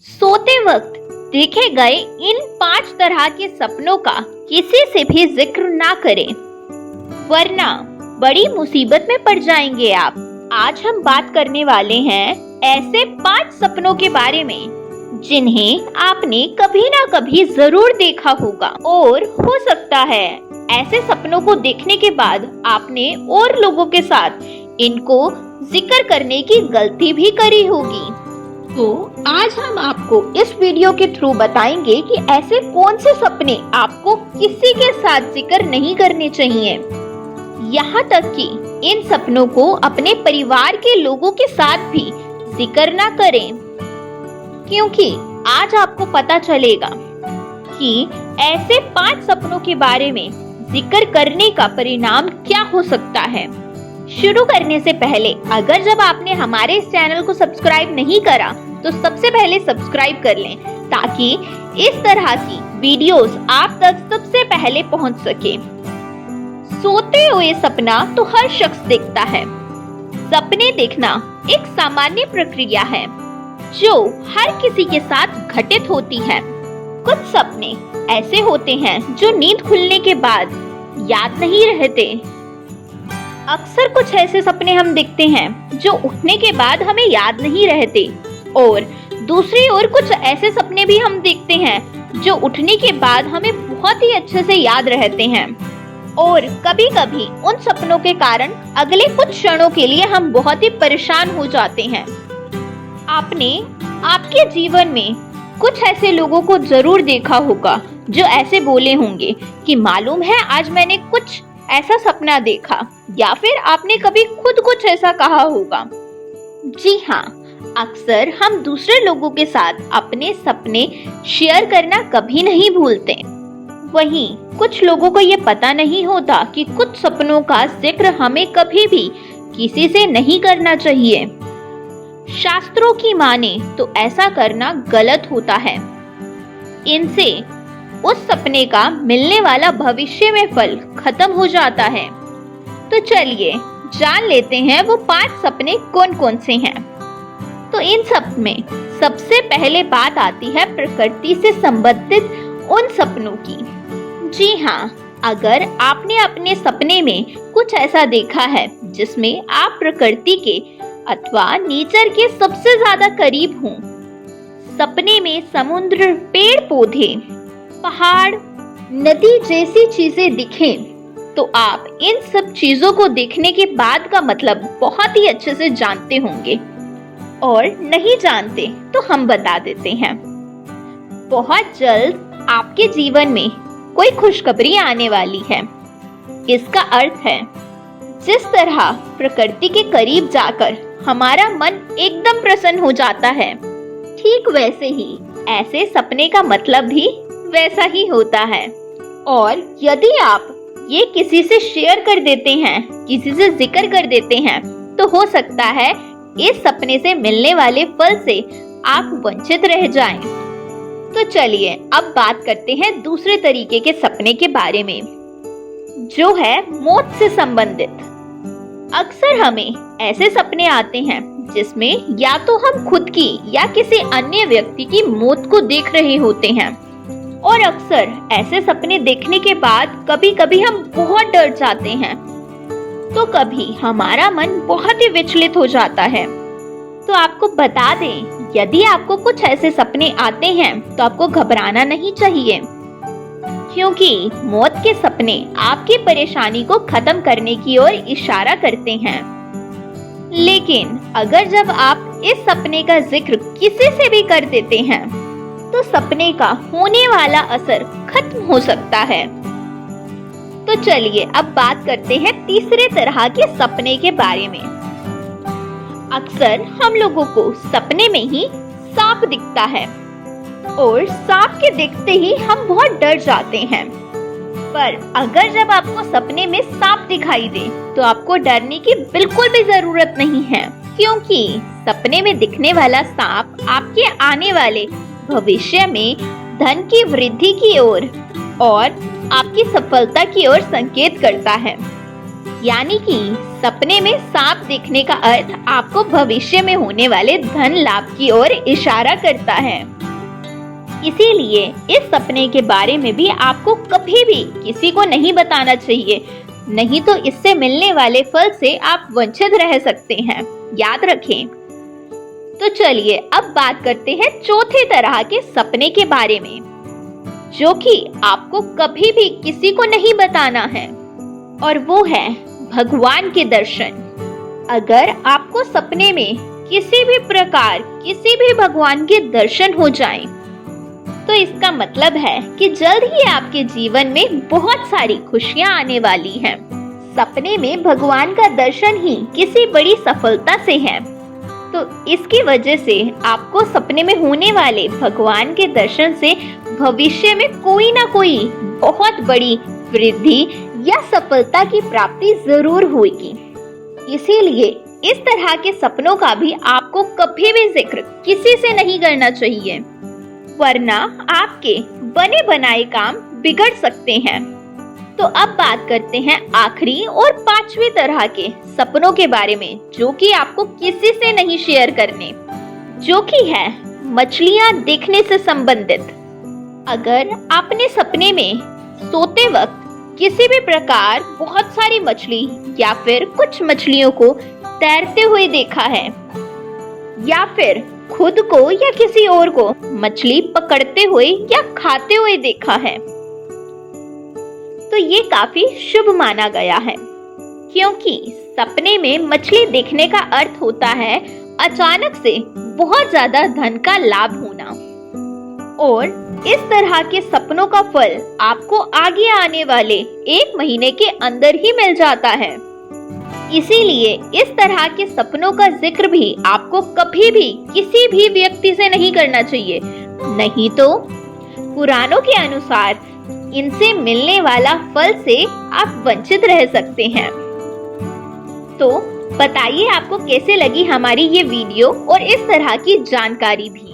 सोते वक्त देखे गए इन 5 तरह के सपनों का किसी से भी जिक्र ना करें, वरना बड़ी मुसीबत में पड़ जाएंगे आप। आज हम बात करने वाले हैं ऐसे 5 सपनों के बारे में जिन्हें आपने कभी ना कभी जरूर देखा होगा, और हो सकता है ऐसे सपनों को देखने के बाद आपने और लोगों के साथ इनको जिक्र करने की गलती भी करी होगी। तो आज हम आपको इस वीडियो के थ्रू बताएंगे कि ऐसे कौन से सपने आपको किसी के साथ जिक्र नहीं करने चाहिए, यहाँ तक कि इन सपनों को अपने परिवार के लोगों के साथ भी जिक्र ना करें, क्योंकि आज आपको पता चलेगा कि ऐसे 5 सपनों के बारे में जिक्र करने का परिणाम क्या हो सकता है। शुरू करने से पहले अगर जब आपने हमारे इस चैनल को सब्सक्राइब नहीं करा तो सबसे पहले सब्सक्राइब कर लें, ताकि इस तरह की वीडियोस आप तक सबसे पहले पहुंच सके। सोते हुए सपना तो हर शख्स देखता है। सपने देखना एक सामान्य प्रक्रिया है जो हर किसी के साथ घटित होती है। कुछ सपने ऐसे होते हैं जो नींद खुलने के बाद याद नहीं रहते। अक्सर कुछ ऐसे सपने हम देखते हैं जो उठने के बाद हमें याद नहीं रहते, और दूसरी ओर कुछ ऐसे सपने भी हम देखते हैं जो उठने के बाद हमें बहुत ही अच्छे से याद रहते हैं, और कभी-कभी उन सपनों के कारण अगले कुछ क्षणों के लिए हम बहुत ही परेशान हो जाते हैं। आपने आपके जीवन में कुछ ऐसे लोगों को जरूर देखा होगा जो ऐसे बोले होंगे कि मालूम है आज मैंने कुछ ऐसा सपना देखा, या फिर आपने कभी खुद कुछ ऐसा कहा होगा। जी हाँ, अक्सर हम दूसरे लोगों के साथ अपने सपने शेयर करना कभी नहीं भूलते। वहीं कुछ लोगों को ये पता नहीं होता कि कुछ सपनों का जिक्र हमें कभी भी किसी से नहीं करना चाहिए। शास्त्रों की माने तो ऐसा करना गलत होता है। इनसे उस सपने का मिलने वाला भविष्य में फल खत्म हो जाता है। तो चलिए जान लेते हैं वो 5 सपने कौन कौन से हैं। तो इन सब में सबसे पहले बात आती है प्रकृति से संबंधित उन सपनों की। जी हाँ, अगर आपने अपने सपने में कुछ ऐसा देखा है जिसमें आप प्रकृति के अथवा नेचर के सबसे ज्यादा करीब हों, सपने में समुद्र, पेड़ पौधे, पहाड़, नदी जैसी चीजें दिखें, तो आप इन सब चीजों को देखने के बाद का मतलब बहुत ही अच्छे से जानते होंगे, और नहीं जानते तो हम बता देते हैं। बहुत जल्द आपके जीवन में कोई खुशखबरी आने वाली है। इसका अर्थ है जिस तरह प्रकृति के करीब जाकर हमारा मन एकदम प्रसन्न हो जाता है, ठीक वैसे ही ऐसे सपने का मतलब भी वैसा ही होता है। और यदि आप ये किसी से शेयर कर देते हैं, किसी से जिक्र कर देते हैं, तो हो सकता है इस सपने से मिलने वाले फल से आप वंचित रह जाएं। तो चलिए अब बात करते हैं दूसरे तरीके के सपने के बारे में, जो है मौत से संबंधित। अक्सर हमें ऐसे सपने आते हैं जिसमें या तो हम खुद की या किसी अन्य व्यक्ति की मौत को देख रहे होते हैं, और अक्सर ऐसे सपने देखने के बाद कभी कभी हम बहुत डर जाते हैं, तो कभी हमारा मन बहुत ही विचलित हो जाता है। तो आपको बता दें, यदि आपको कुछ ऐसे सपने आते हैं तो आपको घबराना नहीं चाहिए, क्योंकि मौत के सपने आपकी परेशानी को खत्म करने की ओर इशारा करते हैं। लेकिन अगर जब आप इस सपने का जिक्र किसी से भी कर देते हैं तो सपने का होने वाला असर खत्म हो सकता है। तो चलिए अब बात करते हैं तीसरे तरह के सपने के बारे में। अक्सर हम लोगों को सपने में ही सांप दिखता है, और सांप के दिखते ही हम बहुत डर जाते हैं। पर अगर जब आपको सपने में सांप दिखाई दे तो आपको डरने की बिल्कुल भी जरूरत नहीं है, क्योंकि सपने में दिखने वाला सांप आपके आने वाले भविष्य में धन की वृद्धि की ओर और आपकी सफलता की ओर संकेत करता है। यानी कि सपने में सांप देखने का अर्थ आपको भविष्य में होने वाले धन लाभ की ओर इशारा करता है। इसीलिए इस सपने के बारे में भी आपको कभी भी किसी को नहीं बताना चाहिए, नहीं तो इससे मिलने वाले फल से आप वंचित रह सकते हैं, याद रखें। तो चलिए अब बात करते हैं चौथे तरह के सपने के बारे में, जो कि आपको कभी भी किसी को नहीं बताना है, और वो है भगवान के दर्शन। अगर आपको सपने में किसी भी प्रकार किसी भी भगवान के दर्शन हो जाएं, तो इसका मतलब है कि जल्द ही आपके जीवन में बहुत सारी खुशियां आने वाली हैं। सपने में भगवान का दर्शन ही किसी बड़ी सफलता से है, तो इसकी वजह से आपको सपने में होने वाले भगवान के दर्शन से भविष्य में कोई ना कोई बहुत बड़ी वृद्धि या सफलता की प्राप्ति जरूर होगी। इसीलिए इस तरह के सपनों का भी आपको कभी भी जिक्र किसी से नहीं करना चाहिए, वरना आपके बने बनाए काम बिगड़ सकते हैं। तो अब बात करते हैं आखिरी और पांचवी तरह के सपनों के बारे में, जो कि आपको किसी से नहीं शेयर करने, जो कि है मछलियां देखने से संबंधित। अगर आपने सपने में सोते वक्त किसी भी प्रकार बहुत सारी मछली या फिर कुछ मछलियों को तैरते हुए देखा है, या फिर खुद को या किसी और को मछली पकड़ते हुए या खाते हुए देखा है, तो ये काफी शुभ माना गया है, क्योंकि सपने में मछली देखने का अर्थ होता है अचानक से बहुत ज्यादा धन का लाभ होना। और इस तरह के सपनों का फल आपको आगे आने वाले 1 महीने के अंदर ही मिल जाता है। इसीलिए इस तरह के सपनों का जिक्र भी आपको कभी भी किसी भी व्यक्ति से नहीं करना चाहिए, नहीं तो पुराणों के अनुसार इनसे मिलने वाला फल से आप वंचित रह सकते हैं। तो बताइए आपको कैसे लगी हमारी ये वीडियो और इस तरह की जानकारी भी।